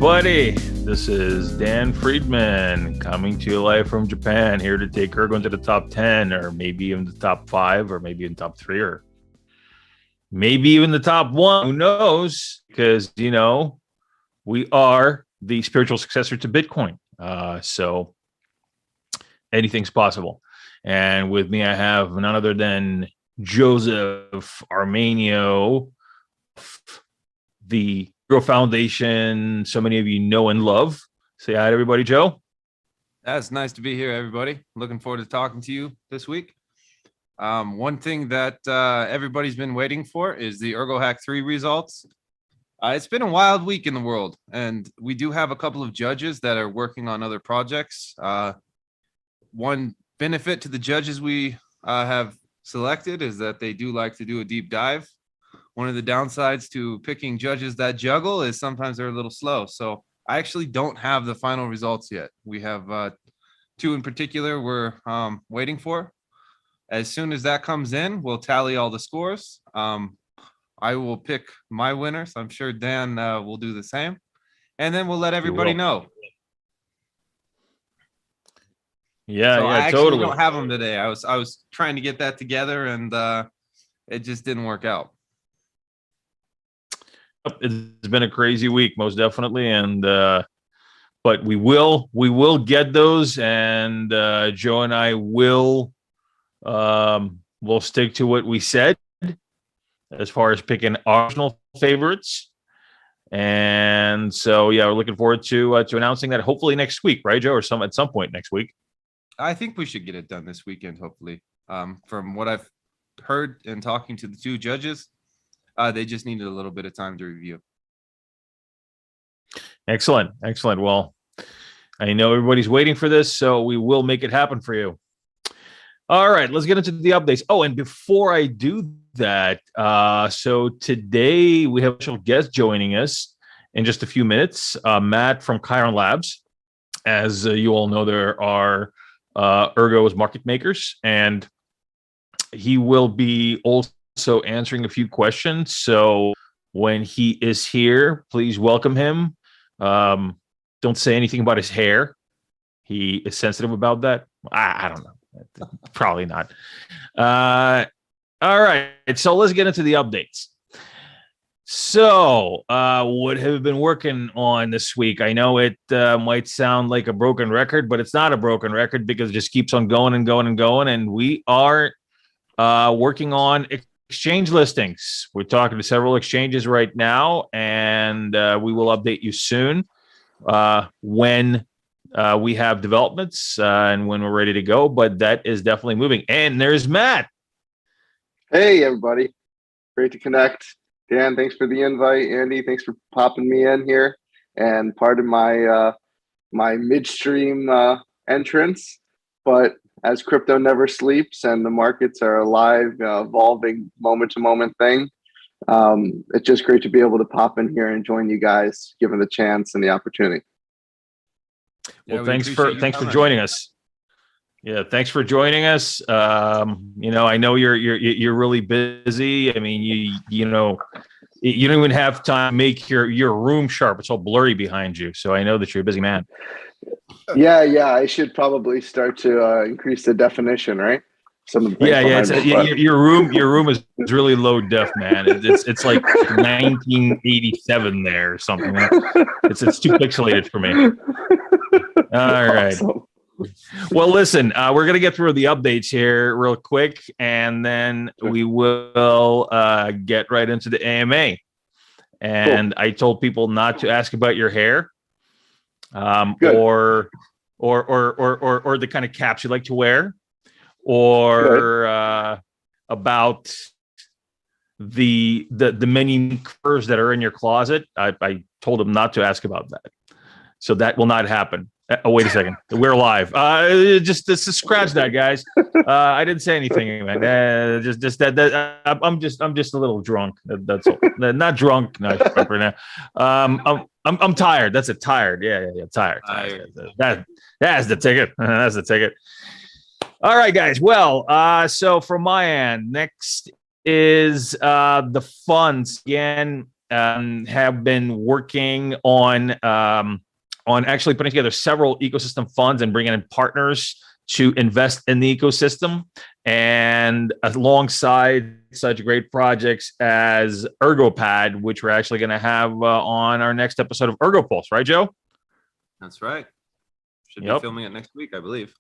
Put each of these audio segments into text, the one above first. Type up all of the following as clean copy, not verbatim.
everybody. This is Dan Friedman coming to you live from Japan, here to take Ergo into the top 10, or maybe even the top 5, or maybe in top 3, or maybe even the top 1. Who knows? Because, we are the spiritual successor to Bitcoin. So anything's possible. And with me, I have none other than Joseph Armeanio, the Ergo Foundation. So many of you know and love. Say hi to everybody, Joe. That's nice to be here, everybody. Looking forward to talking to you this week. One thing that everybody's been waiting for is the Ergohack 3 results. It's been a wild week in the world, and we do have a couple of judges that are working on other projects. One benefit to the judges we have selected is that they do like to do a deep dive. One of the downsides to picking judges that juggle is sometimes they're a little slow. So I actually don't have the final results yet. We have 2 in particular we're waiting for. As soon as that comes in, we'll tally all the scores. I will pick my winners. I'm sure Dan will do the same. And then we'll let everybody know. Yeah, I actually totally. don't have them today. I was trying to get that together, and it just didn't work out. It's been a crazy week, most definitely, and but we will get those, and Joe and I will stick to what we said as far as picking Arsenal favorites. And so we're looking forward to announcing that hopefully next week, right, Joe, or at some point next week. I think we should get it done this weekend, hopefully. From what I've heard and talking to the 2 judges, they just needed a little bit of time to review. Excellent. Well, I know everybody's waiting for this, so we will make it happen for you. All right, let's get into the updates. Oh, and before I do that, so today we have a special guest joining us in just a few minutes, Matt from Kairon Labs. As you all know, there are Ergo's market makers, and he will be also answering a few questions. So when he is here, please welcome him. Don't say anything about his hair. He is sensitive about that. I don't know. Probably not. All right. So let's get into the updates. So what have we been working on this week? I know it might sound like a broken record, but it's not a broken record because it just keeps on going and going and going. And we are working on exchange listings. We're talking to several exchanges right now, and we will update you soon when we have developments and when we're ready to go. But that is definitely moving. And there's Matt. Hey, everybody. Great to connect. Dan, thanks for the invite. Andy, thanks for popping me in here. And pardon my my midstream entrance. But as crypto never sleeps and the markets are a live, evolving moment-to-moment thing, it's just great to be able to pop in here and join you guys, given the chance and the opportunity. Well, thanks for joining us. Yeah, thanks for joining us. I know you're really busy. I mean, you don't even have time to make your room sharp. It's all blurry behind you. So I know that you're a busy man. Yeah. I should probably start to increase the definition, right? Some of the things your room is really low def, man. It's like 1987 there or something. It's too pixelated for me. All right. Awesome. Well, listen, we're going to get through the updates here real quick, and then we will get right into the AMA. And cool. I told people not to ask about your hair, or the kind of caps you like to wear, or about the many curves that are in your closet. I told them not to ask about that, so that will not happen. Oh, wait a second. We're live. Just scratch that, guys. I didn't say anything, man. Just that. I'm just a little drunk. That's all. Not drunk. No, right now. I'm tired. That's it. Tired. Yeah. Tired. That's the ticket. That's the ticket. All right, guys. Well, so from my end, next is the funds again. have been working on actually putting together several ecosystem funds and bringing in partners to invest in the ecosystem, and alongside such great projects as ErgoPad, which we're actually going to have on our next episode of Ergo Pulse, right, Joe? That's right. Should be Yep. filming it next week, I believe.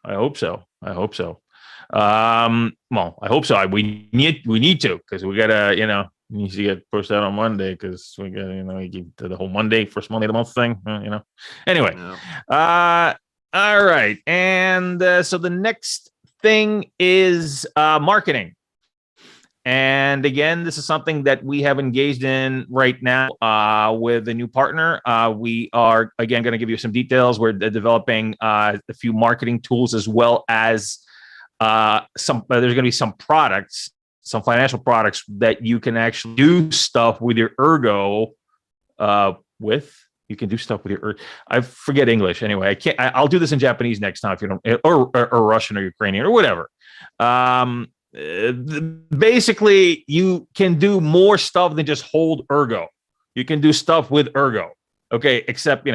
I hope so. Well, I hope so. We need to, because we gotta, needs to get pushed out on Monday, because we got, we keep the whole first Monday of the month thing, Anyway, Yeah. All right, and so the next thing is marketing. And again, this is something that we have engaged in right now with a new partner. We are, again, going to give you some details. We're developing a few marketing tools, as well as there's going to be some products, some financial products that you can actually do stuff with your Ergo with. You can do stuff with your I forget English. Anyway, I can't. I'll do this in Japanese next time if you don't, or Russian or Ukrainian or whatever. Basically, you can do more stuff than just hold Ergo. You can do stuff with Ergo. Okay, except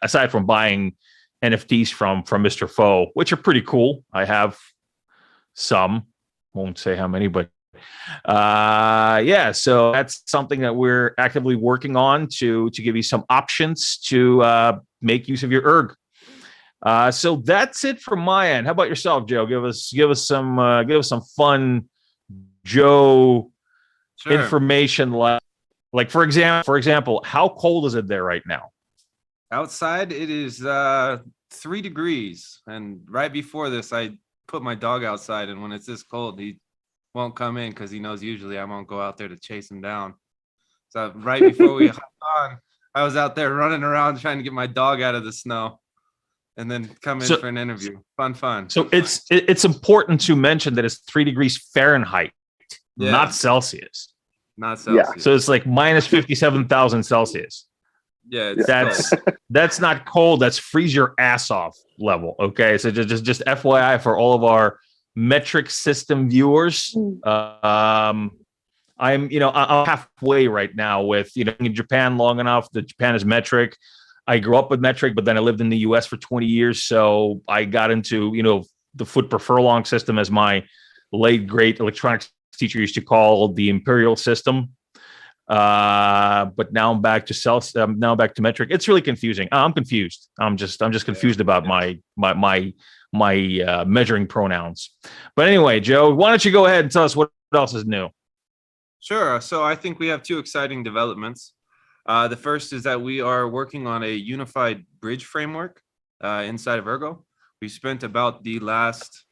aside from buying NFTs from Mr. Foe, which are pretty cool. I have some. Won't say how many, but so that's something that we're actively working on to give you some options to make use of your erg. So that's it from my end. How about yourself, Joe? Give us some fun Joe information, like for example, how cold is it there right now? Outside it is 3 degrees, and right before this I put my dog outside, and when it's this cold he won't come in because he knows usually I won't go out there to chase him down. So right before we hopped on, I was out there running around trying to get my dog out of the snow, and then come in for an interview. Fun. So it's important to mention that it's 3 degrees Fahrenheit, not Celsius. Not Celsius. Yeah. So it's like minus 57,000 Celsius. Yeah, that's not cold. That's freeze your ass off level. Okay, so just FYI for all of our metric system viewers. I'm halfway right now with in Japan long enough that Japan is metric. I grew up with metric, but then I lived in the US for 20 years, so I got into the foot per furlong system, as my late great electronics teacher used to call the imperial system. But now I'm back to metric. It's really confusing. I'm confused. I'm just confused about my measuring pronouns. But anyway, Joe, why don't you go ahead and tell us what else is new? Sure. So I think we have 2 exciting developments. The first is that we are working on a unified bridge framework inside of Ergo. We spent about the last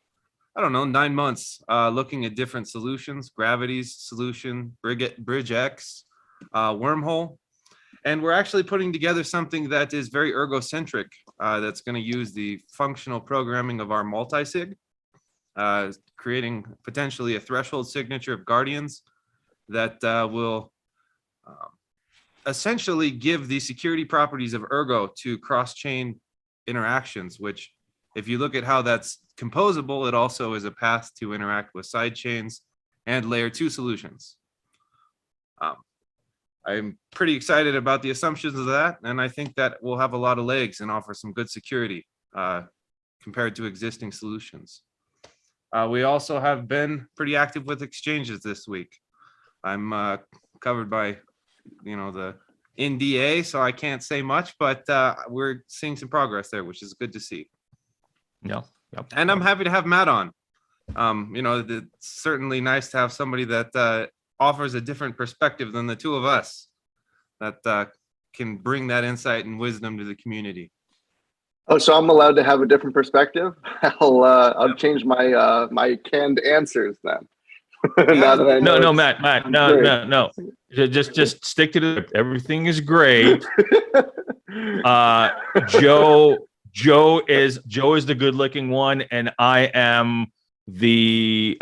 9 months looking at different solutions: Gravity's solution, Bridge X, Wormhole. And we're actually putting together something that is very ergocentric, that's going to use the functional programming of our multi-sig, creating potentially a threshold signature of guardians that will essentially give the security properties of Ergo to cross-chain interactions, which, if you look at how that's composable, it also is a path to interact with side chains and layer 2 solutions. I'm pretty excited about the assumptions of that, and I think that will have a lot of legs and offer some good security compared to existing solutions. We also have been pretty active with exchanges this week. I'm covered by the NDA, so I can't say much, but we're seeing some progress there, which is good to see. Yep. And I'm happy to have Matt on. It's certainly nice to have somebody that offers a different perspective than the 2 of us, that can bring that insight and wisdom to the community. Oh, so I'm allowed to have a different perspective? I'll change my my canned answers then. No, Matt, no. Just stick to the. Everything is great. Joe is the good-looking one, and I am the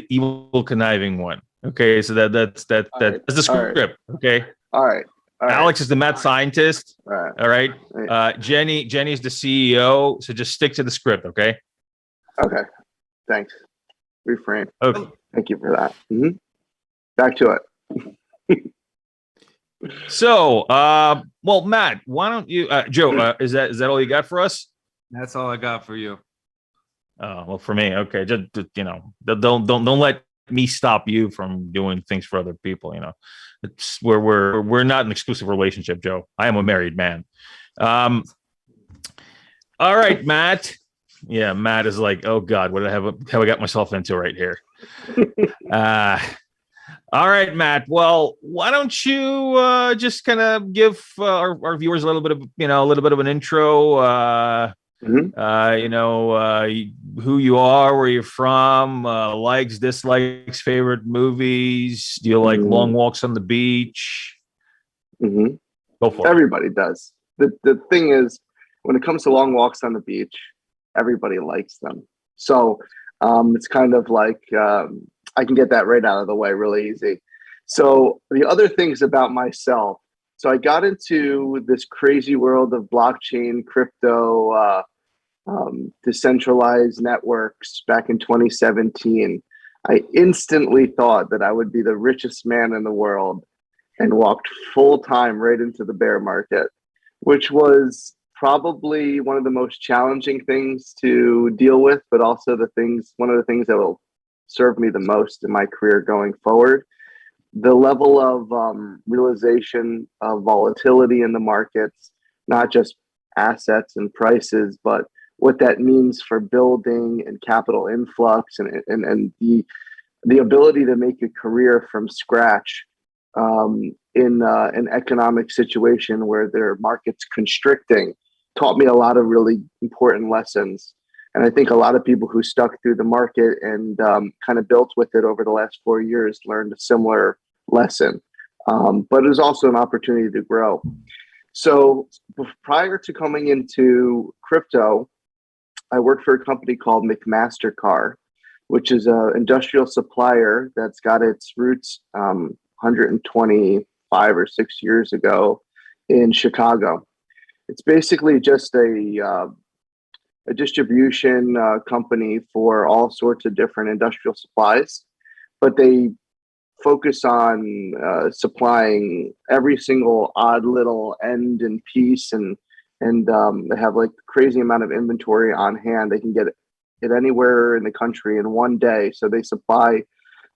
evil conniving one. Okay, so that's the script. Right. Okay. All right. Alex is the mad scientist. All right. Jenny's the CEO. So just stick to the script. Okay. Okay. Thanks. Reframe. Okay. Thank you for that. Mm-hmm. Back to it. So, well, Matt, why don't you, Joe? Is that all you got for us? That's all I got for you. Well, for me, okay. Just don't let me stop you from doing things for other people. It's we're not an exclusive relationship, Joe. I am a married man. Um, all right, Matt. Yeah, Matt is like, oh God, what have I got myself into right here? All right, Matt. Well, why don't you just kind of give our viewers a little bit of an intro. Mhm. Who you are, where you're from, likes, dislikes, favorite movies. Do you like long walks on the beach? Mm-hmm. Go for it. Everybody does. The thing is, when it comes to long walks on the beach, everybody likes them. So it's kind of like I can get that right out of the way really easy. So the other things about myself. So I got into this crazy world of blockchain, crypto, decentralized networks back in 2017. I instantly thought that I would be the richest man in the world and walked full time right into the bear market, which was probably one of the most challenging things to deal with, but also one of the things that will serve me the most in my career going forward. The level of realization of volatility in the markets, not just assets and prices, but what that means for building and capital influx and the ability to make a career from scratch in an economic situation where their market's constricting taught me a lot of really important lessons. And I think a lot of people who stuck through the market and kind of built with it over the last 4 years learned a similar lesson. But it was also an opportunity to grow. So prior to coming into crypto, I worked for a company called McMaster-Carr, which is an industrial supplier that's got its roots 125 or 6 years ago in Chicago. It's basically just a distribution company for all sorts of different industrial supplies, but they focus on supplying every single odd little end and piece, and they have like crazy amount of inventory on hand. They can get it anywhere in the country in one day, so they supply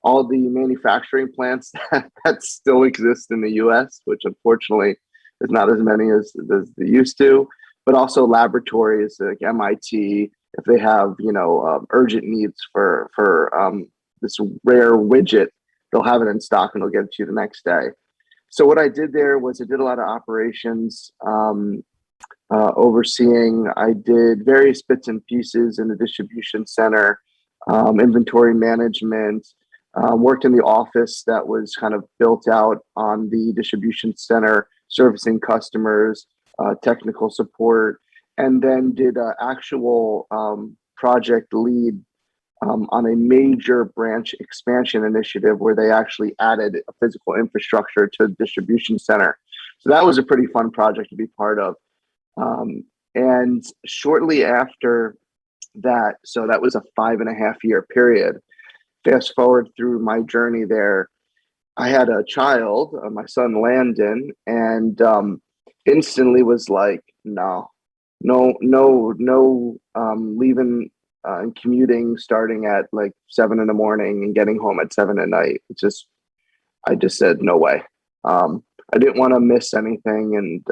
all the manufacturing plants that still exist in the U.S., which unfortunately is not as many as they used to, but also laboratories like MIT, if they have urgent needs for this rare widget, they'll have it in stock and they'll get it to you the next day. So what I did there was I did a lot of operations, overseeing. I did various bits and pieces in the distribution center, inventory management. Worked in the office that was kind of built out on the distribution center, servicing customers, technical support, and then did actual project lead on a major branch expansion initiative where they actually added a physical infrastructure to the distribution center. So that was a pretty fun project to be part of. And shortly after that, so that was a 5.5 year period. Fast forward through my journey there, I had a child, my son Landon, and instantly was like, no, no, no, no, leaving and commuting starting at like 7 in the morning and getting home at 7 at night. I just said, no way. I didn't want to miss anything. And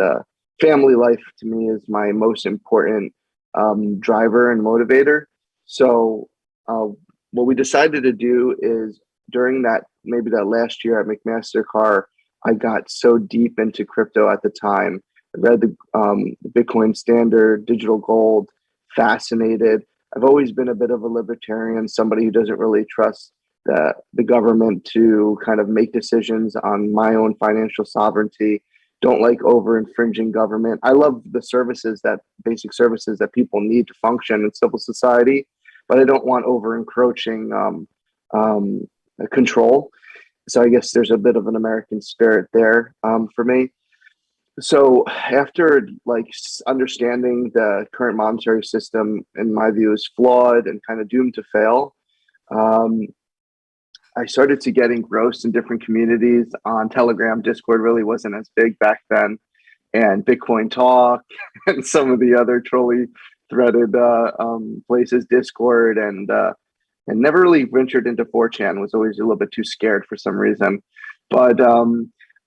family life to me is my most important driver and motivator. So what we decided to do is during maybe that last year at McMaster-Carr, I got so deep into crypto at the time. I read the Bitcoin Standard, digital gold, fascinated. I've always been a bit of a libertarian, somebody who doesn't really trust the government to kind of make decisions on my own financial sovereignty. Don't like over infringing government. I love the basic services that people need to function in civil society, but I don't want over encroaching control. So I guess there's a bit of an American spirit there for me. So after understanding the current monetary system, in my view, is flawed and kind of doomed to fail, I started to get engrossed in different communities on Telegram. Discord really wasn't as big back then, and Bitcoin Talk and some of the other trolley threaded places, Discord, and never really ventured into 4chan. Was always a little bit too scared for some reason. But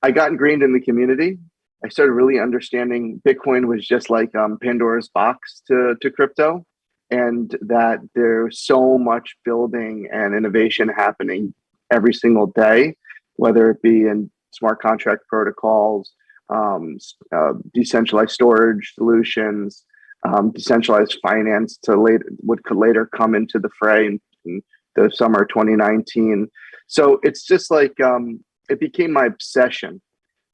I got ingrained in the community. I started really understanding Bitcoin was just like Pandora's box to crypto, and that there's so much building and innovation happening every single day, whether it be in smart contract protocols, decentralized storage solutions, decentralized finance to later what could later come into the fray in the summer 2019. So it's just like it became my obsession.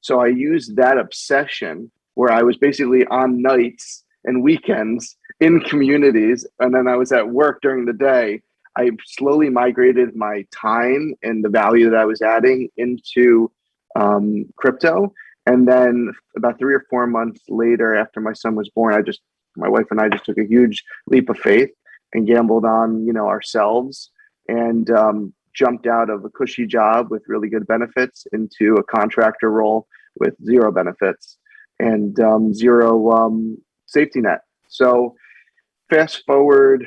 So I used that obsession where I was basically on nights and weekends in communities, and then I was at work during the day. I slowly migrated my time and the value that I was adding into crypto. And then about 3 or 4 months later, after my son was born, my wife and I just took a huge leap of faith and gambled on, ourselves, and jumped out of a cushy job with really good benefits into a contractor role with zero benefits and zero safety net. So fast forward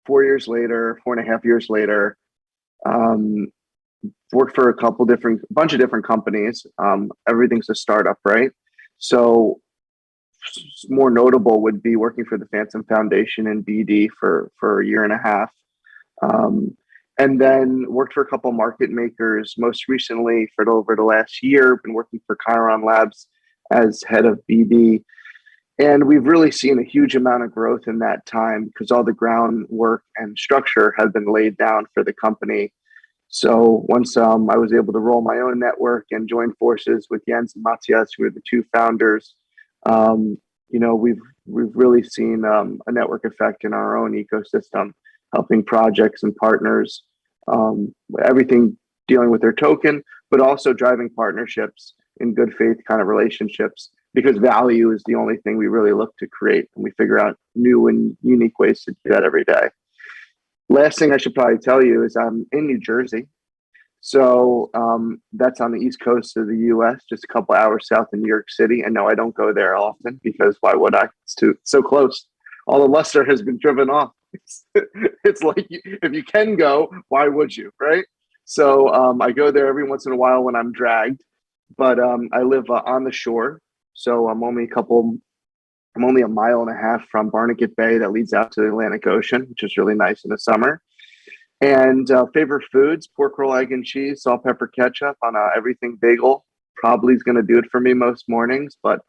4 years later, 4.5 years later, worked for a bunch of different companies. Everything's a startup, right? So more notable would be working for the Phantom Foundation in BD for a year and a half. And then worked for a couple market makers. Most recently, for over the last year, been working for Kairon Labs as head of BD. And we've really seen a huge amount of growth in that time because all the groundwork and structure has been laid down for the company. So once I was able to roll my own network and join forces with Jens and Matthias, who are the two founders, we've really seen a network effect in our own ecosystem, helping projects and partners, everything dealing with their token, but also driving partnerships in good faith kind of relationships, because value is the only thing we really look to create, and we figure out new and unique ways to do that every day. Last thing I should probably tell you is I'm in New Jersey. So that's on the East Coast of the US, just a couple hours south of New York City. And no, I don't go there often because why would I? It's so close. All the luster has been driven off. It's like, if you can go, why would you, right? So I go there every once in a while when I'm dragged, but I live on the shore. So I'm only a mile and a half from Barnegat Bay that leads out to the Atlantic Ocean, which is really nice in the summer. And favorite foods: pork roll, egg and cheese, salt, pepper, ketchup on a everything bagel. Probably is going to do it for me most mornings, but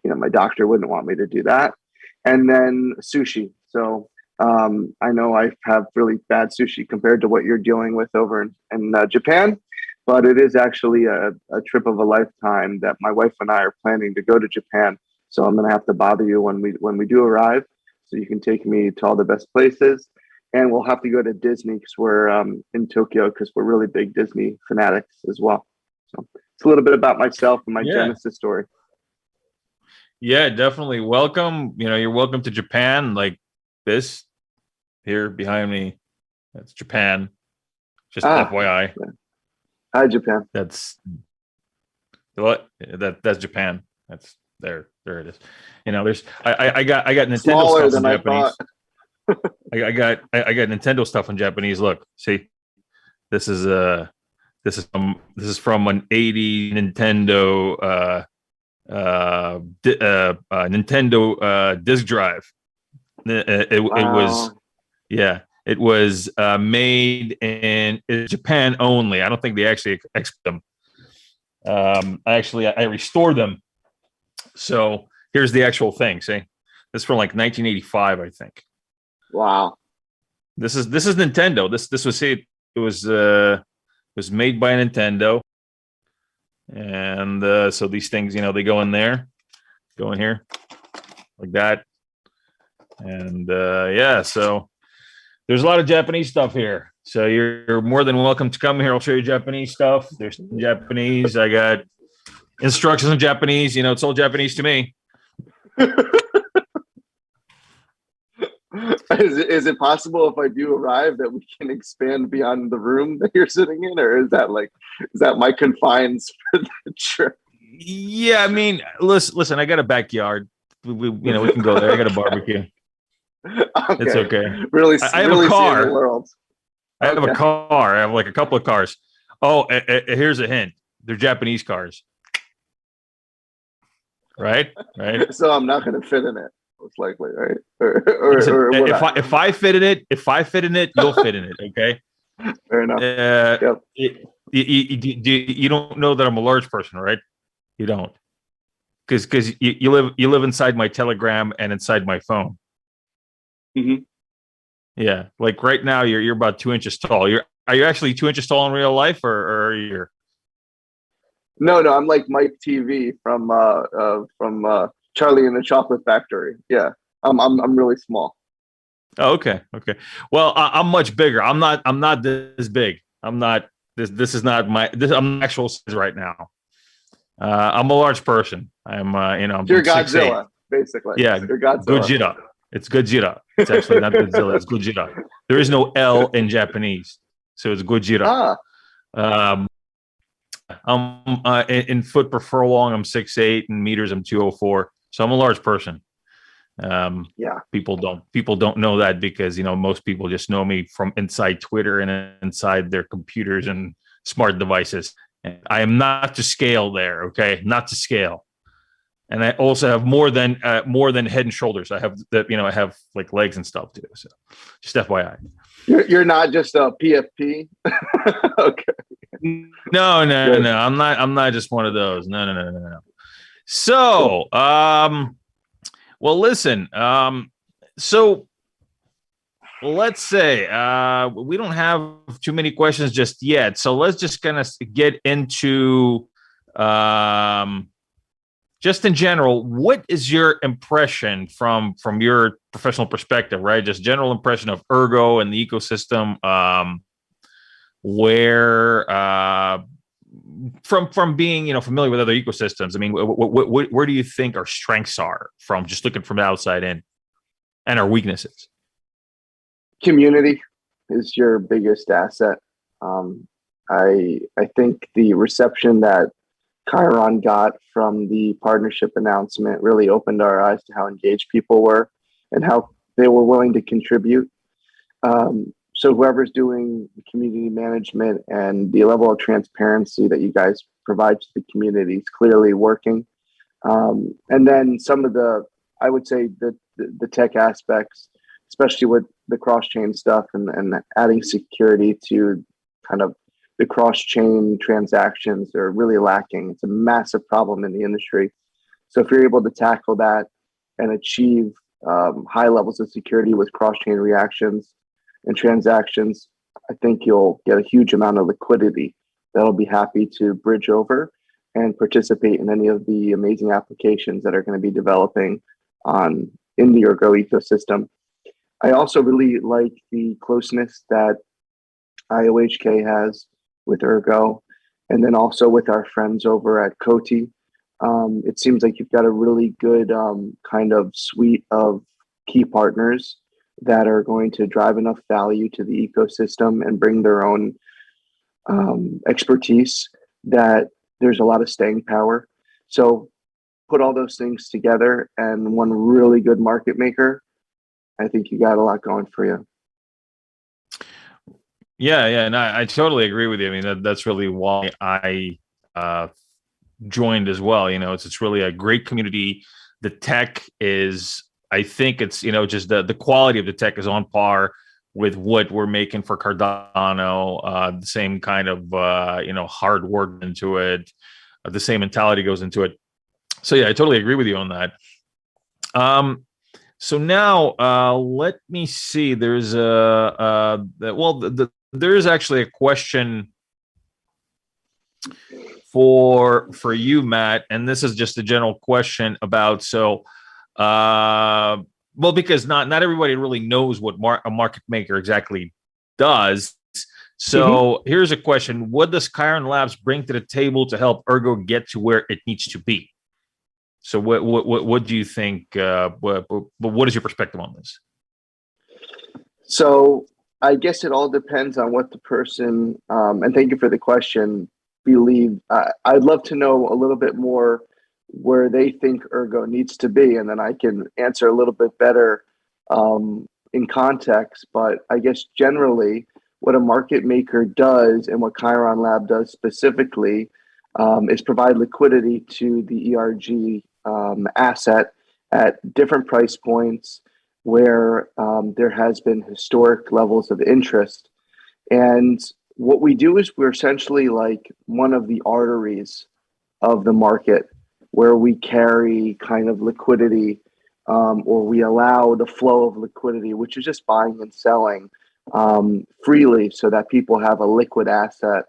my doctor wouldn't want me to do that. And then sushi. So I know I have really bad sushi compared to what you're dealing with over in Japan, but it is actually a trip of a lifetime that my wife and I are planning to go to Japan. So I'm going to have to bother you when we do arrive, so you can take me to all the best places. And we'll have to go to Disney because we're in Tokyo, because we're really big Disney fanatics as well. So it's a little bit about myself and my Genesis story. Yeah, definitely. Welcome. You're welcome to Japan. Like this here behind me, that's Japan. Just FYI. Hi, Japan. That's what? That's Japan. That's there it is. There's I got Nintendo Smaller stuff in than I Japanese. thought. I got Nintendo stuff in Japanese. Look, see, this is from an 80 Nintendo Nintendo disc drive. It was made in Japan only. I don't think they actually export them. I restored them. So here's the actual thing. See, this is from like 1985, I think. Wow. This is Nintendo. This was it was made by Nintendo, and so these things, they go in there, go in here, like that, and so there's a lot of Japanese stuff here. So you're more than welcome to come here. I'll show you Japanese stuff. There's Japanese. I got instructions in Japanese. It's all Japanese to me. Is it possible if I do arrive that we can expand beyond the room that you're sitting in, or is that my confines for the trip? Yeah, I mean, listen. I got a backyard. We can go there. I got a barbecue. Okay. It's okay. Really, I have really a car. seeing the world. I have a car. I have like a couple of cars. Oh, here's a hint. They're Japanese cars. Right. So I'm not going to fit in it, most likely, right? Listen, or if I fit in it, you'll fit in it. Okay. Fair enough. Yep. You don't know that I'm a large person, right? You don't, because you live inside my Telegram and inside my phone. Mm-hmm. Yeah, like right now you're about 2 inches tall. Are you actually 2 inches tall in real life, or you're? No, I'm like Mike TV from Charlie and the Chocolate Factory. Yeah, I'm really small. Oh, okay. Well, I'm much bigger. I'm not this big. I'm not this. This is not my. I'm actual size right now. I'm a large person. I'm You're 6'8". Godzilla, basically. Yeah, you're Godzilla. Gojira. It's Gojira. It's actually not Godzilla. It's Gojira. There is no L in Japanese, so it's Gojira. I'm in foot per furlong. I'm 6'8", in meters I'm 204. So I'm a large person. Yeah. People don't know that because most people just know me from inside Twitter and inside their computers and smart devices. And I am not to scale there. Okay, not to scale. And I also have more than head and shoulders. I have I have like legs and stuff too. So just FYI. You're not just a PFP. Okay. No. I'm not just one of those. No. So, well, listen. So let's say we don't have too many questions just yet. So let's just kind of get into just in general, what is your impression from your professional perspective, right? Just general impression of Ergo and the ecosystem, where from being familiar with other ecosystems. I mean, where do you think our strengths are from just looking from the outside in, and our weaknesses? Community is your biggest asset. I think the reception that Chiron got from the partnership announcement really opened our eyes to how engaged people were and how they were willing to contribute. So whoever's doing community management and the level of transparency that you guys provide to the community is clearly working. And then some of I would say the tech aspects, especially with the cross-chain stuff and adding security to kind of the cross-chain transactions are really lacking. It's a massive problem in the industry. So if you're able to tackle that and achieve high levels of security with cross-chain reactions and transactions, I think you'll get a huge amount of liquidity that'll be happy to bridge over and participate in any of the amazing applications that are going to be developing in the Ergo ecosystem. I also really like the closeness that IOHK has with Ergo, and then also with our friends over at Coty. It seems like you've got a really good kind of suite of key partners that are going to drive enough value to the ecosystem and bring their own expertise that there's a lot of staying power. So put all those things together and one really good market maker, I think you got a lot going for you. Yeah, and I totally agree with you. I mean, that's really why I joined as well. It's really a great community. The tech is, I think it's, just the quality of the tech is on par with what we're making for Cardano. The same kind of, hard work into it. The same mentality goes into it. So yeah, I totally agree with you on that. So now let me see. There's there is actually a question for you, Matt, and this is just a general question about because not everybody really knows what a market maker exactly does. So here's a question: what does Kairon Labs bring to the table to help Ergo get to where it needs to be? So what do you think? What is your perspective on this? So I guess it all depends on what the person, and thank you for the question, believe. I'd love to know a little bit more where they think Ergo needs to be, and then I can answer a little bit better in context. But I guess generally, what a market maker does and what Kairon Lab does specifically is provide liquidity to the ERG asset at different price points where there has been historic levels of interest. And what we do is we're essentially like one of the arteries of the market where we carry kind of liquidity or we allow the flow of liquidity, which is just buying and selling freely so that people have a liquid asset.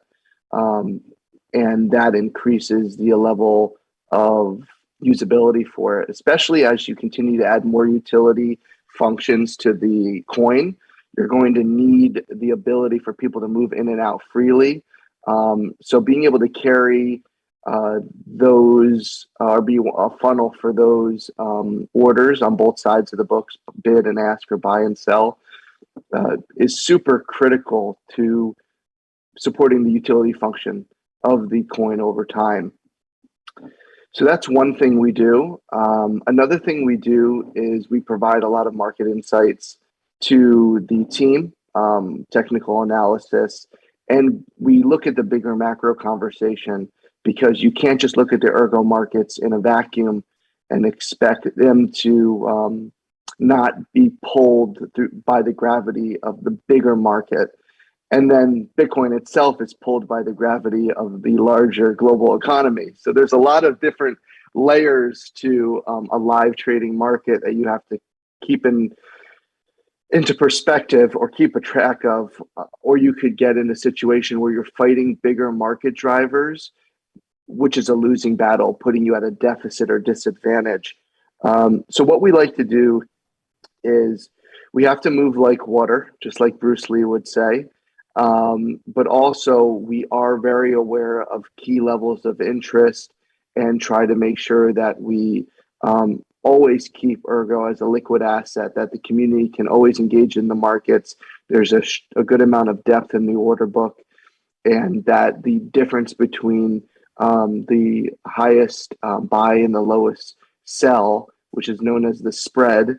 And that increases the level of usability for it, especially as you continue to add more utility functions to the coin. You're going to need the ability for people to move in and out freely. So being able to carry those or be a funnel for those orders on both sides of the books, bid and ask or buy and sell, is super critical to supporting the utility function of the coin over time. So that's one thing we do. Another thing we do is we provide a lot of market insights to the team, technical analysis, and we look at the bigger macro conversation because you can't just look at the Ergo markets in a vacuum and expect them to not be pulled through by the gravity of the bigger market. And then Bitcoin itself is pulled by the gravity of the larger global economy. So there's a lot of different layers to a live trading market that you have to keep into perspective or keep a track of, or you could get in a situation where you're fighting bigger market drivers, which is a losing battle, putting you at a deficit or disadvantage. So what we like to do is we have to move like water, just like Bruce Lee would say. But also we are very aware of key levels of interest and try to make sure that we always keep Ergo as a liquid asset, that the community can always engage in the markets. There's a good amount of depth in the order book, and that the difference between the highest buy and the lowest sell, which is known as the spread,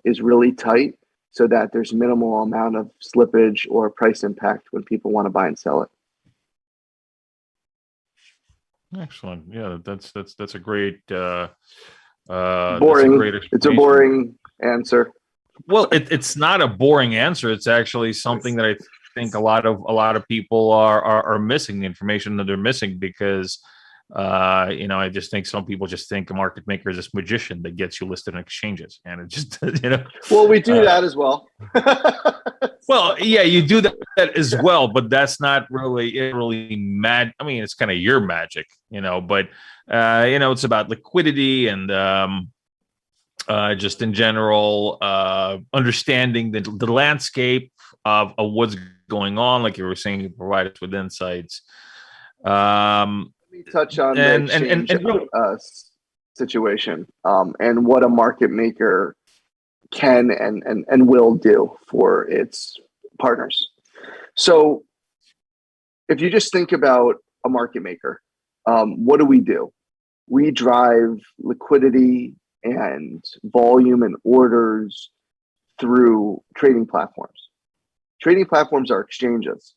is really tight, so that there's minimal amount of slippage or price impact when people want to buy and sell it. Excellent. Yeah, that's a great Boring. That's a great it's a boring answer. Well, it's not a boring answer. It's actually something that I think a lot of people are missing, the information that they're missing, because I just think some people just think a market maker is this magician that gets you listed in exchanges, and it just Well, we do that as well. Well, yeah, you do that as well, but that's not really mad. I mean, it's kind of your magic, but it's about liquidity and just in general understanding the landscape of what's going on, like you were saying, you provide us with insights. Let me touch on the exchange situation and what a market maker can and will do for its partners. So if you just think about a market maker, what do? We drive liquidity and volume and orders through trading platforms. Trading platforms are exchanges.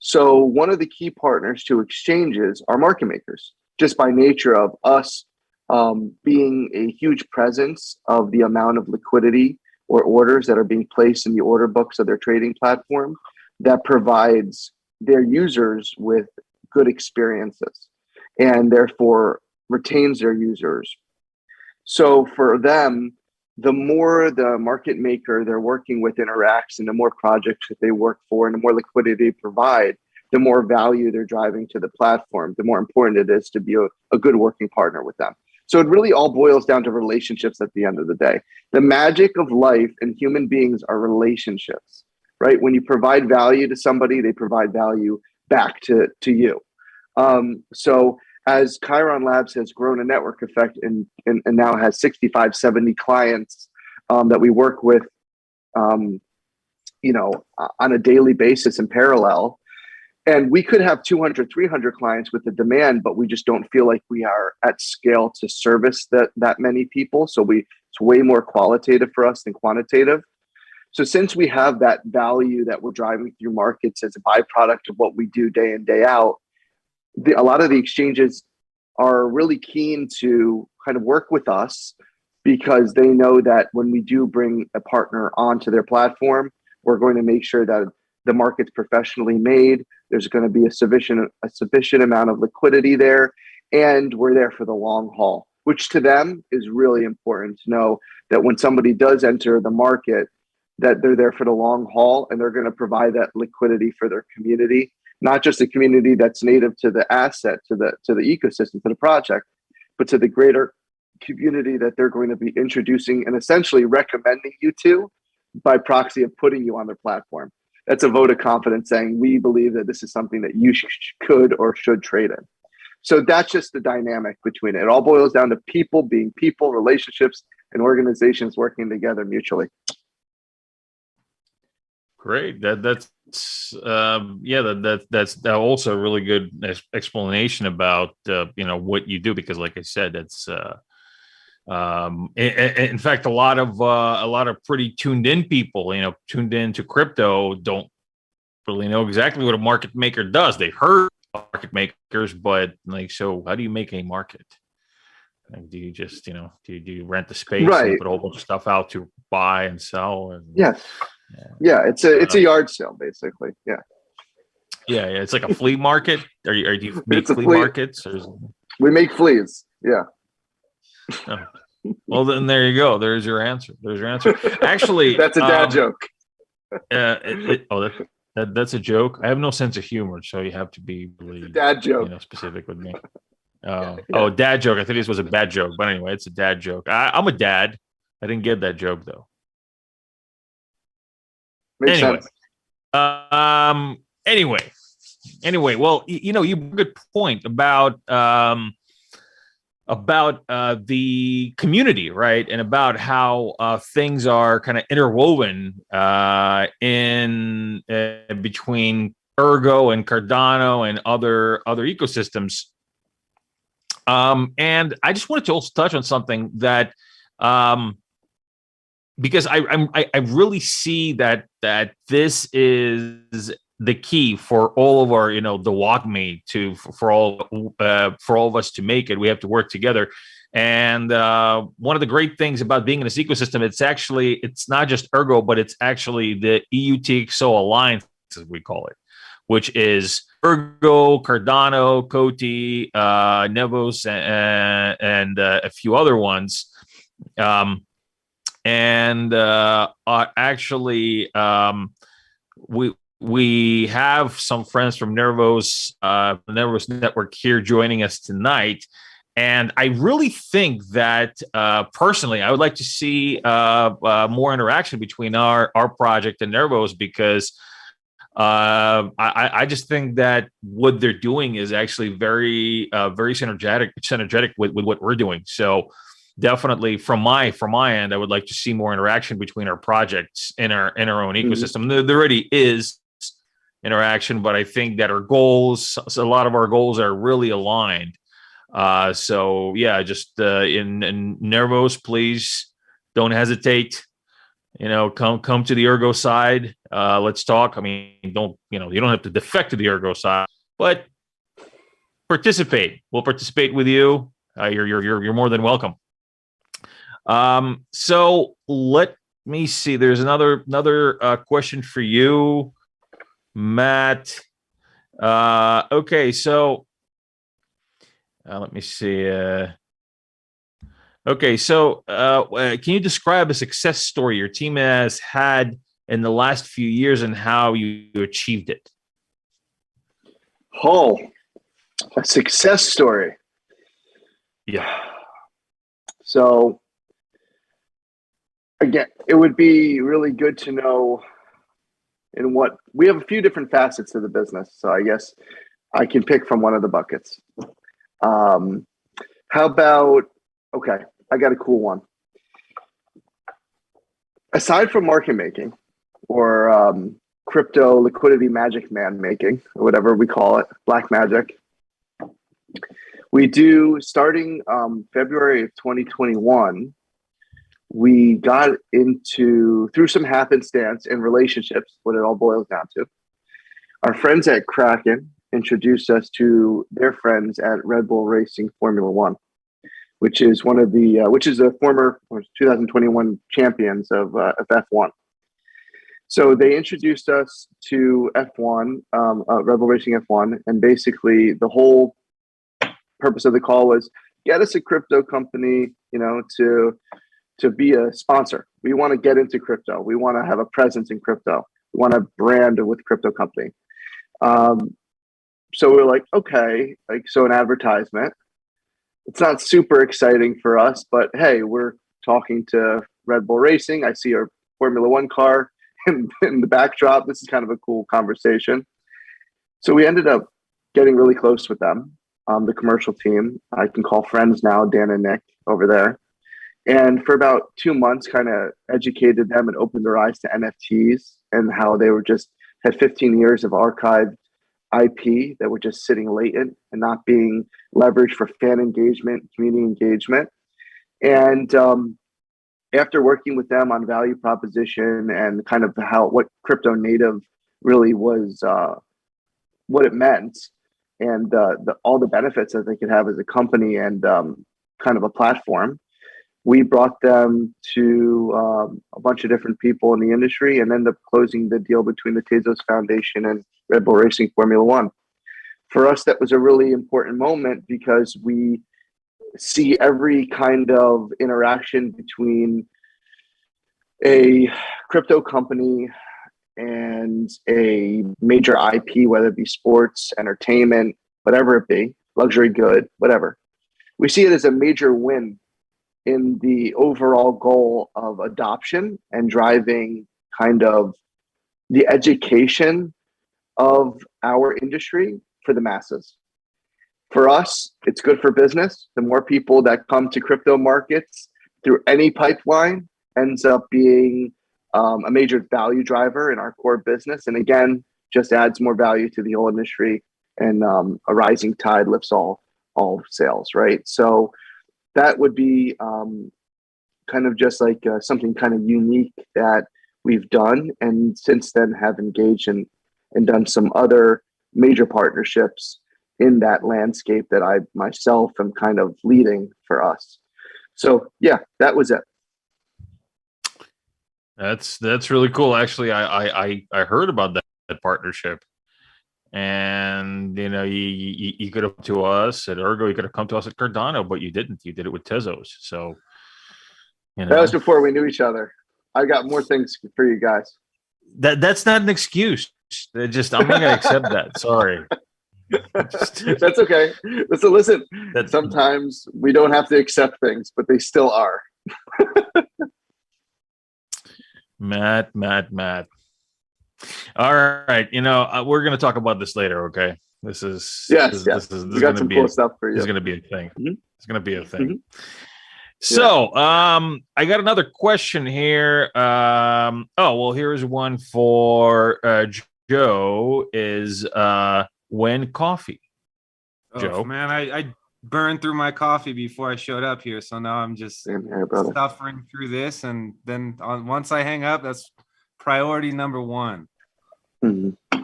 So one of the key partners to exchanges are market makers, just by nature of us being a huge presence of the amount of liquidity or orders that are being placed in the order books of their trading platform that provides their users with good experiences and therefore retains their users. So for them, the more the market maker they're working with interacts and the more projects that they work for and the more liquidity they provide, the more value they're driving to the platform, the more important it is to be a good working partner with them. So it really all boils down to relationships at the end of the day. The magic of life and human beings are relationships, right? When you provide value to somebody, they provide value back to you. So as Kairon Labs has grown a network effect and now has 65, 70 clients that we work with on a daily basis in parallel. And we could have 200, 300 clients with the demand, but we just don't feel like we are at scale to service that many people. So it's way more qualitative for us than quantitative. So since we have that value that we're driving through markets as a byproduct of what we do day in, day out, a lot of the exchanges are really keen to kind of work with us because they know that when we do bring a partner onto their platform, we're going to make sure that the market's professionally made. There's going to be a sufficient amount of liquidity there, and we're there for the long haul, which to them is really important to know that when somebody does enter the market, that they're there for the long haul and they're going to provide that liquidity for their community, not just a community that's native to the asset, to the ecosystem, to the project, but to the greater community that they're going to be introducing and essentially recommending you to by proxy of putting you on their platform. That's a vote of confidence saying we believe that this is something that you could or should trade in. So that's just the dynamic between it. It all boils down to people being people, relationships, and organizations working together mutually. Great. That's also a really good explanation about what you do, because like I said, it's in fact a lot of pretty tuned in people, tuned into crypto, don't really know exactly what a market maker does. They heard market makers, but so how do you make a market? Like, do you just do you rent the space Right. and put a whole bunch of stuff out to buy and sell? And, yes. Yeah, it's a yard sale basically. Yeah. Yeah, it's like a flea market. Do you make flea markets? We make fleas. Yeah. Oh. Well, then there you go. There's your answer. Actually, that's a dad joke. That's a joke. I have no sense of humor, so you have to be really dad joke. Specific with me. Oh, dad joke. I think this was a bad joke, but anyway, it's a dad joke. I'm a dad. I didn't get that joke though. Makes sense. Anyway, well, you have a good point about the community, right? And about how things are kind of interwoven in between Ergo and Cardano and other ecosystems. And I just wanted to also touch on something that because I really see that this is the key for all of our, the WAGMI for all of us to make it. We have to work together. And one of the great things about being in this ecosystem, it's not just Ergo, but it's actually the EUTXO Alliance, as we call it, which is Ergo, Cardano, Coti, Nevos, and a few other ones. We have some friends from Nervos, the Nervos Network here joining us tonight. And I really think that personally, I would like to see more interaction between our project and Nervos, because I just think that what they're doing is actually very synergetic with what we're doing. So definitely from my end, I would like to see more interaction between our projects in our own ecosystem. There already is interaction, but I think that a lot of our goals are really aligned. So yeah, just in Nervos, please don't hesitate. Come to the Ergo side. Let's talk. I mean, you don't have to defect to the Ergo side, but participate. We'll participate with you. You're more than welcome. So let me see. There's another question for you, Matt. Okay, so let me see. Okay, so can you describe a success story your team has had in the last few years and how you achieved it? Oh, a success story. Yeah. So again, it would be really good to know we have a few different facets of the business. So I guess I can pick from one of the buckets. How about, okay, I got a cool one. Aside from market making, or crypto liquidity magic man making, or whatever we call it, black magic. We do, starting February of 2021, we got into, through some happenstance and relationships, what it all boils down to. Our friends at Kraken introduced us to their friends at Red Bull Racing Formula One, which is the former 2021 champions of F1. So they introduced us to F1, Red Bull Racing F1, and basically the whole purpose of the call was get us a crypto company, to be a sponsor. We want to get into crypto. We want to have a presence in crypto. We want a brand with crypto company. So we're like, okay, so an advertisement. It's not super exciting for us, but hey, we're talking to Red Bull Racing. I see our Formula One car in the backdrop. This is kind of a cool conversation. So we ended up getting really close with them, the commercial team. I can call friends now, Dan and Nick over there. And for about 2 months, kind of educated them and opened their eyes to NFTs and how they had 15 years of archived IP that were just sitting latent and not being leveraged for fan engagement, community engagement. And after working with them on value proposition and kind of what crypto native really was, what it meant, and all the benefits that they could have as a company and kind of a platform, we brought them to a bunch of different people in the industry and ended up closing the deal between the Ethos Foundation and Red Bull Racing Formula One. For us, that was a really important moment because we see every kind of interaction between a crypto company and a major IP, whether it be sports, entertainment, whatever it be, luxury good, whatever. We see it as a major win in the overall goal of adoption and driving kind of the education of our industry for the masses. For us, it's good for business. The more people that come to crypto markets through any pipeline ends up being a major value driver in our core business. And again, just adds more value to the whole industry, and a rising tide lifts all sails, right? So that would be kind of just like something kind of unique that we've done, and since then have engaged and done some other major partnerships in that landscape that I myself am kind of leading for us. So yeah, that was it. That's really cool. Actually, I heard about that partnership, and you could have come to us at Ergo, you could have come to us at Cardano, but you didn't. You did it with Tezos. So that was before we knew each other. I got more things for you guys. That's not an excuse. I'm not going to accept that. Sorry. That's okay. Listen. Sometimes we don't have to accept things, but they still are. Matt. All right. We're going to talk about this later. Okay. This is we got some cool stuff for you. This is going to be a thing. Mm-hmm. It's going to be a thing. Mm-hmm. So, I got another question here. Here's one for Joe. Is when coffee? Joe, man, I burned through my coffee before I showed up here, so now I'm just suffering through this, and then once I hang up, that's priority number one. Mm-hmm.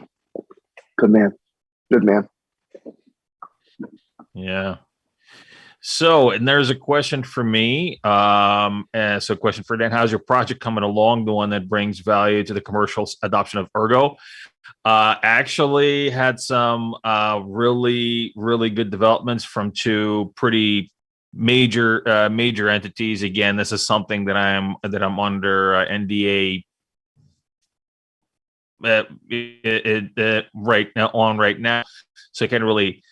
Good man. Yeah. So, and there's a question for me. A question for Dan. How's your project coming along? The one that brings value to the commercial adoption of Ergo. Actually had some really, really good developments from two pretty major entities. Again, this is something that I'm under NDA right now, so I can't really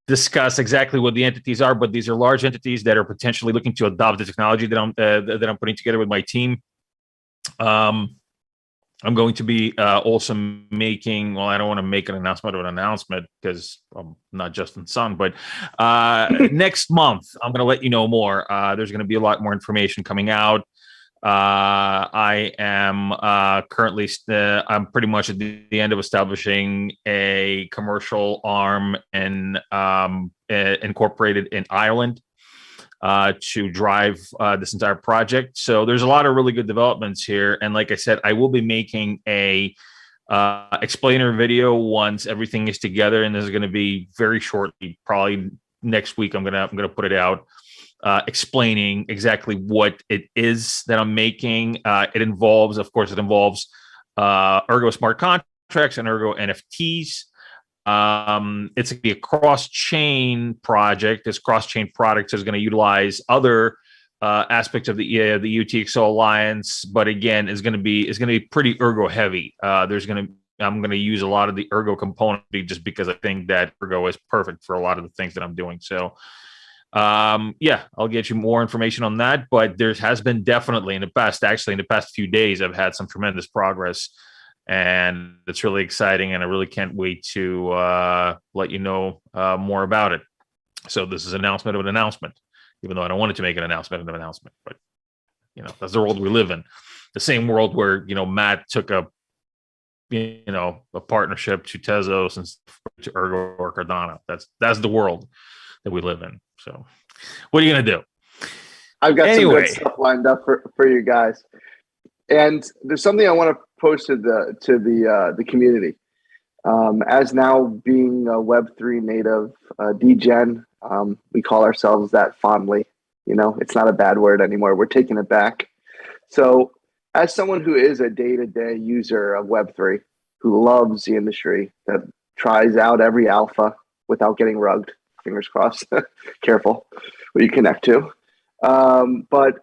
discuss exactly what the entities are, but these are large entities that are potentially looking to adopt the technology that I'm putting together with my team. I'm going to be also making, I don't want to make an announcement because I'm not Justin Sun, but next month, I'm going to let you know more. There's going to be a lot more information coming out. I am currently, I'm pretty much at the end of establishing a commercial arm and incorporated in Ireland to drive this entire project. So there's a lot of really good developments here. And like I said, I will be making a explainer video once everything is together, and this is going to be very shortly, probably next week. I'm gonna put it out, explaining exactly what it is that I'm making. It involves Ergo smart contracts and Ergo NFTs. It's going to be a cross-chain project. This cross-chain product is going to utilize other aspects of the UTXO Alliance, but again, it's going to be pretty Ergo heavy. I'm going to use a lot of the Ergo component just because I think that Ergo is perfect for a lot of the things that I'm doing. So, yeah, I'll get you more information on that. But there has been definitely in the past few days, I've had some tremendous progress, and it's really exciting. And I really can't wait to let you know more about it. So this is an announcement of an announcement, even though I don't want it to make an announcement of an announcement. But that's the world we live in. The same world where Matt took a partnership to Tezos and to Ergo or Cardano. That's the world that we live in. So what are you gonna do? I've got some good stuff lined up for you guys, and there's something I want to post to the community. As now being a Web3 native degen, we call ourselves that fondly. It's not a bad word anymore. We're taking it back. So as someone who is a day-to-day user of Web3, who loves the industry, that tries out every alpha without getting rugged, fingers crossed, careful what you connect to. But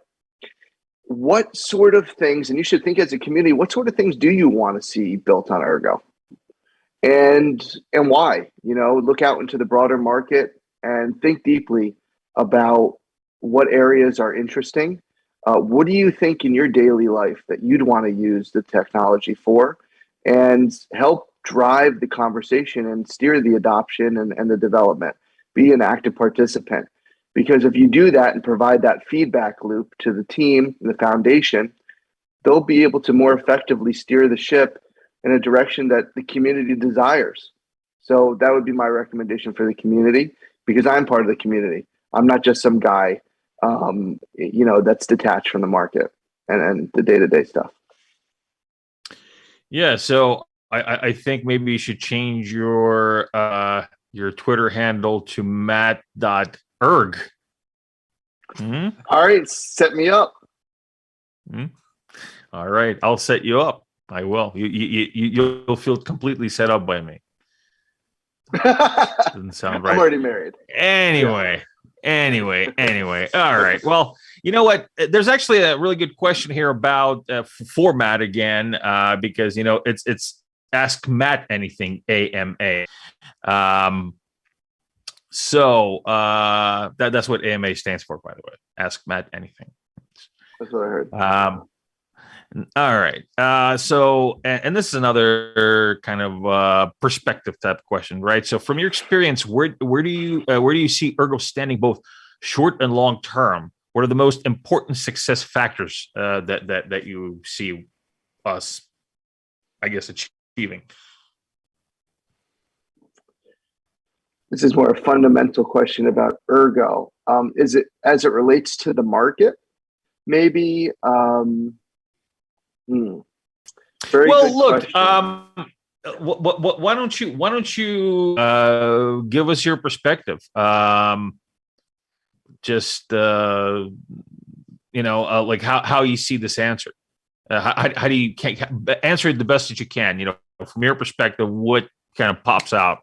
what sort of things, and you should think as a community, what sort of things do you want to see built on Ergo? And why? Look out into the broader market and think deeply about what areas are interesting. What do you think in your daily life that you'd want to use the technology for, and help drive the conversation and steer the adoption and the development? Be an active participant, because if you do that and provide that feedback loop to the team and the foundation, they'll be able to more effectively steer the ship in a direction that the community desires. So that would be my recommendation for the community, because I'm part of the community. I'm not just some guy, that's detached from the market and the day-to-day stuff. Yeah. So I think maybe you should change your Twitter handle to matt.erg. All right. Set me up. All right. I'll set you up. I will. You'll feel completely set up by me. Doesn't sound right. I'm already married. Anyway. All right. Well, you know what? There's actually a really good question here about format again, because it's Ask Matt Anything, AMA. So that's what AMA stands for, by the way. Ask Matt Anything. That's what I heard. All right. So, and this is another kind of perspective type question, right? So, from your experience, where do you see Ergo standing both short and long term? What are the most important success factors that you see us, I guess, achieving? This is more a fundamental question about Ergo. Is it as it relates to the market? Maybe. Very well, good look. question. Why don't you give us your perspective? Just like how you see this answer. How do you answer it the best that you can? From your perspective, what kind of pops out?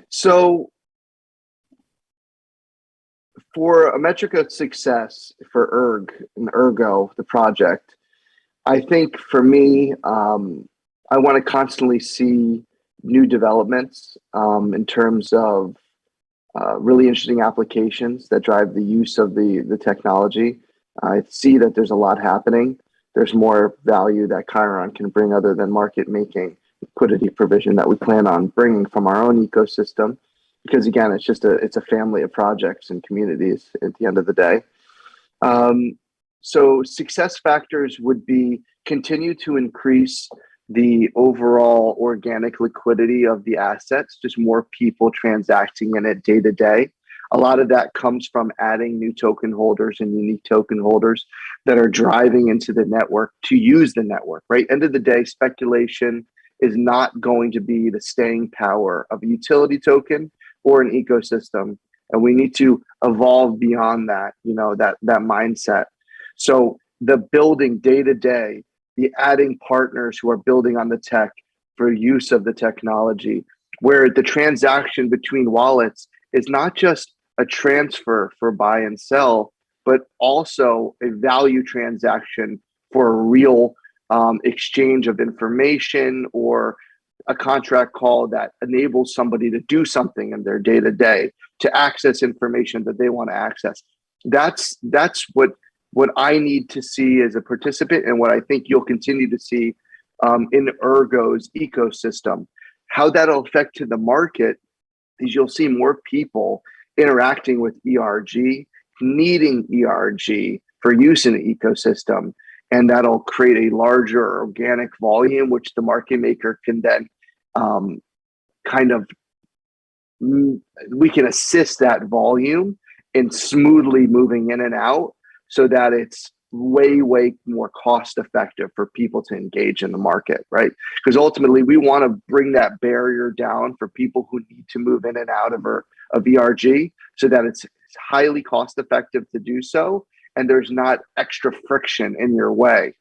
So, for a metric of success for Ergo, the project, I think for me, I want to constantly see new developments in terms of really interesting applications that drive the use of the technology. I see that there's a lot happening. There's more value that Chiron can bring other than market making liquidity provision that we plan on bringing from our own ecosystem. Because again, it's a family of projects and communities at the end of the day. So success factors would be continue to increase the overall organic liquidity of the assets, just more people transacting in it day to day. A lot of that comes from adding new token holders and unique token holders that are driving into the network to use the network, right? End of the day, speculation is not going to be the staying power of a utility token or an ecosystem. And we need to evolve beyond that, that mindset. So the building day to day, the adding partners who are building on the tech for use of the technology, where the transaction between wallets is not just a transfer for buy and sell, but also a value transaction for a real exchange of information or a contract call that enables somebody to do something in their day to day to access information that they want to access. That's what I need to see as a participant, and what I think you'll continue to see in Ergo's ecosystem. How that'll affect to the market is you'll see more people interacting with ERG, needing ERG for use in the ecosystem, and that'll create a larger organic volume, which the market maker can then we can assist that volume in smoothly moving in and out so that it's way more cost effective for people to engage in the market, right? Because ultimately we want to bring that barrier down for people who need to move in and out of ERG so that it's highly cost effective to do so, and there's not extra friction in your way.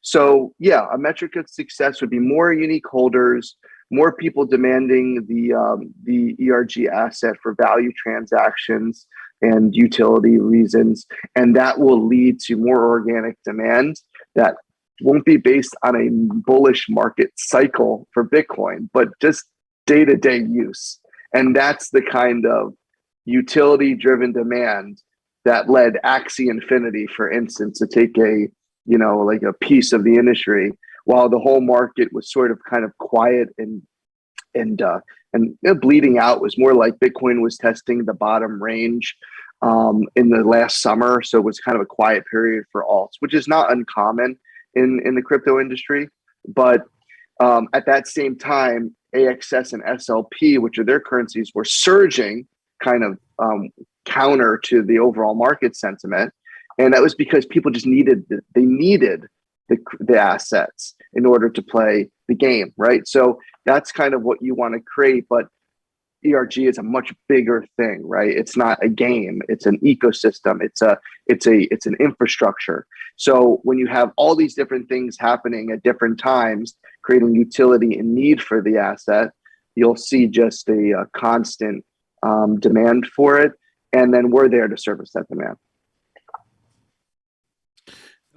So yeah, a metric of success would be more unique holders, more people demanding the ERG asset for value transactions and utility reasons, and that will lead to more organic demand that won't be based on a bullish market cycle for Bitcoin, but just day-to-day use. And that's the kind of utility-driven demand that led Axie Infinity, for instance, to take a piece of the industry while the whole market was sort of kind of quiet and bleeding out. Was more like Bitcoin was testing the bottom range in the last summer. So it was kind of a quiet period for alts, which is not uncommon in the crypto industry. But at that same time, AXS and SLP, which are their currencies, were surging kind of counter to the overall market sentiment. And that was because people just needed the assets in order to play the game, right? So that's kind of what you want to create, but ERG is a much bigger thing, right? It's not a game; it's an ecosystem. It's an infrastructure. So when you have all these different things happening at different times, creating utility and need for the asset, you'll see just a constant demand for it, and then we're there to service that demand.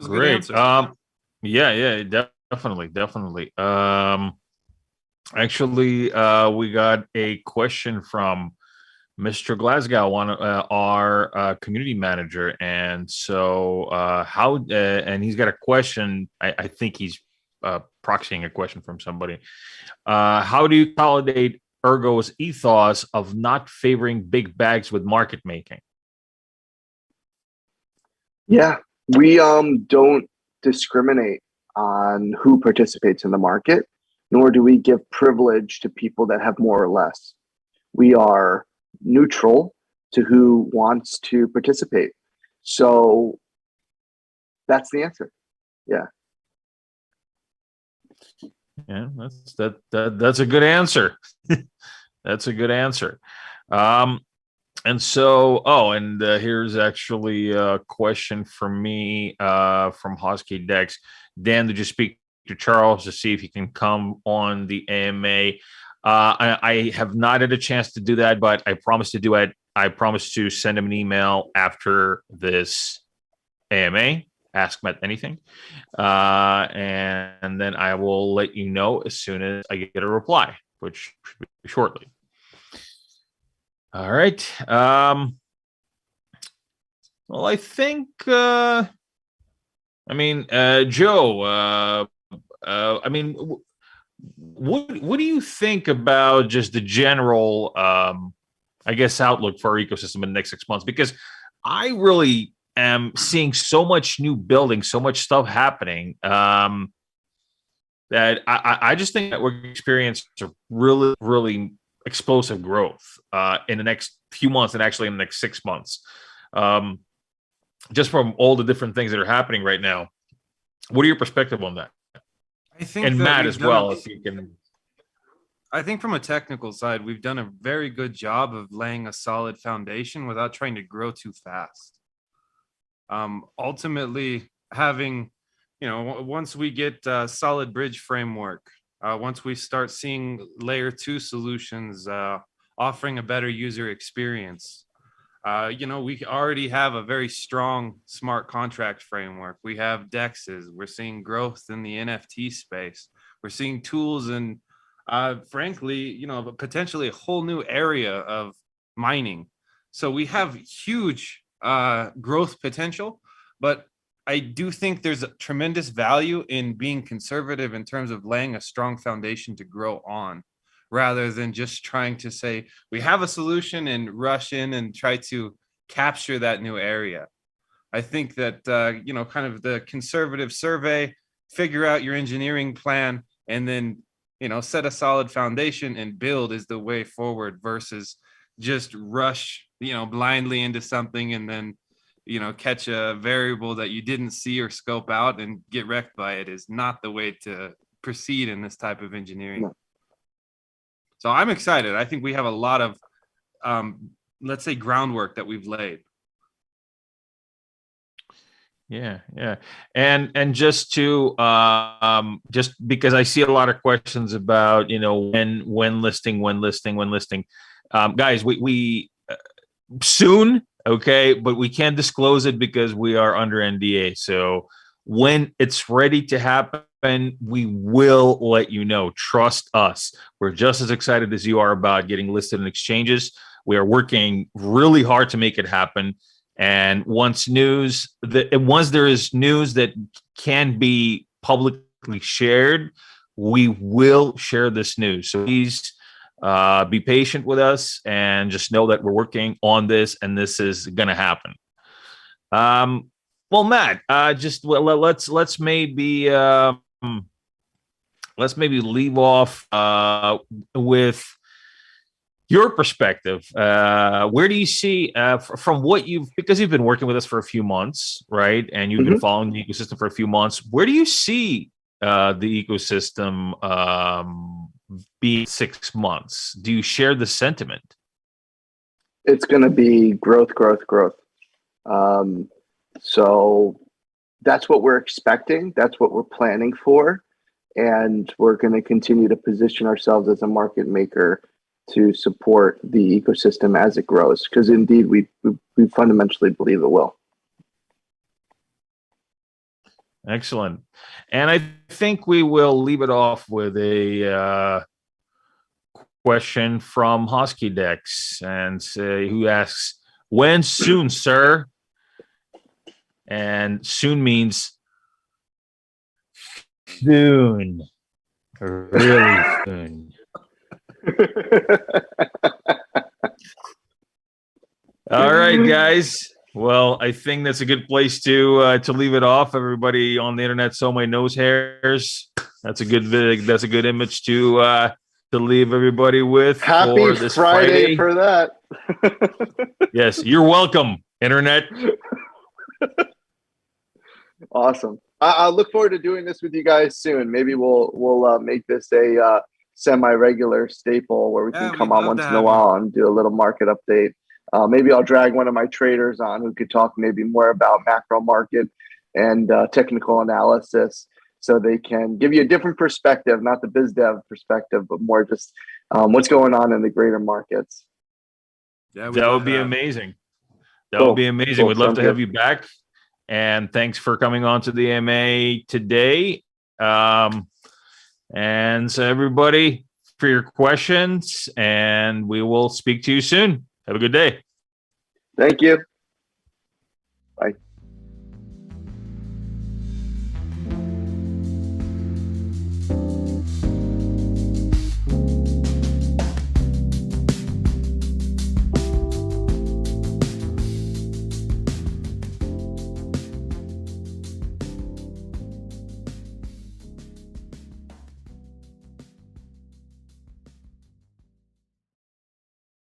Great. Yeah, definitely. Actually, we got a question from Mr. Glasgow, our community manager, and so and he's got a question. I think he's proxying a question from somebody. How do you validate Ergo's ethos of not favoring big bags with market making? Yeah, we don't discriminate on who participates in the market, nor do we give privilege to people that have more or less. We are neutral to who wants to participate. So that's the answer. Yeah. Yeah, that's a good answer. That's a good answer. And so, here's actually a question for me from Hosky Dex. Dan, did you speak to Charles to see if he can come on the AMA? I have not had a chance to do that, but I promised to do it. I promised to send him an email after this AMA, ask him anything. And then I will let you know as soon as I get a reply, which should be shortly. All right. Well, I think, Joe, what do you think about just the general, outlook for our ecosystem in the next 6 months? Because I really am seeing so much new building, so much stuff happening, that I just think that we're experiencing a really, really explosive growth in the next few months, and actually in the next 6 months, just from all the different things that are happening right now. What are your perspective on that? I think And that Matt we've as done well, a- if you can. I think from a technical side, we've done a very good job of laying a solid foundation without trying to grow too fast. Ultimately, having, once we get a solid bridge framework, once we start seeing layer 2 solutions offering a better user experience, we already have a very strong smart contract framework. We have DEXs. We're seeing growth in the NFT space. We're seeing tools and, frankly, potentially a whole new area of mining. So we have huge growth potential, but I do think there's a tremendous value in being conservative in terms of laying a strong foundation to grow on, rather than just trying to say we have a solution and rush in and try to capture that new area. I think that, kind of the conservative survey, figure out your engineering plan, and then, set a solid foundation and build is the way forward, versus just rush, blindly into something and then, catch a variable that you didn't see or scope out and get wrecked by it is not the way to proceed in this type of engineering. No. So I'm excited. I think we have a lot of, let's say, groundwork that we've laid. Yeah, and just to just because I see a lot of questions about when listing, guys, we soon, okay, but we can't disclose it because we are under NDA. So when it's ready to happen, we will let you know. Trust us. We're just as excited as you are about getting listed in exchanges. We are working really hard to make it happen. And once there is news that can be publicly shared, we will share this news. So please be patient with us and just know that we're working on this and this is going to happen. Well, Matt, let's maybe leave off with your perspective. Where do you see, from what because you've been working with us for a few months, right? And you've been following the ecosystem for a few months. Where do you see the ecosystem be 6 months? Do you share the sentiment? It's going to be growth. So that's what we're expecting. That's what we're planning for. And we're going to continue to position ourselves as a market maker to support the ecosystem as it grows, because indeed we fundamentally believe it will. Excellent. And I think we will leave it off with a question from Husky Dex, and who asks, when soon, sir? And soon means soon, really soon. All right, guys. Well, I think that's a good place to leave it off. Everybody on the internet, so my nose hairs. That's a good image to leave everybody with. Happy for this Friday for that. Yes, you're welcome, internet. Awesome. I look forward to doing this with you guys soon. Maybe we'll make this a semi-regular staple where we can come on once in a while and do a little market update. Maybe I'll drag one of my traders on who could talk maybe more about macro market and technical analysis, so they can give you a different perspective, not the biz dev perspective, but more just what's going on in the greater markets. Yeah, that would be amazing. That Cool. would be amazing. Cool. We'd love Sounds to good. have you back. And thanks for coming on to the AMA today. And so everybody, for your questions, and we will speak to you soon. Have a good day. Thank you. Bye.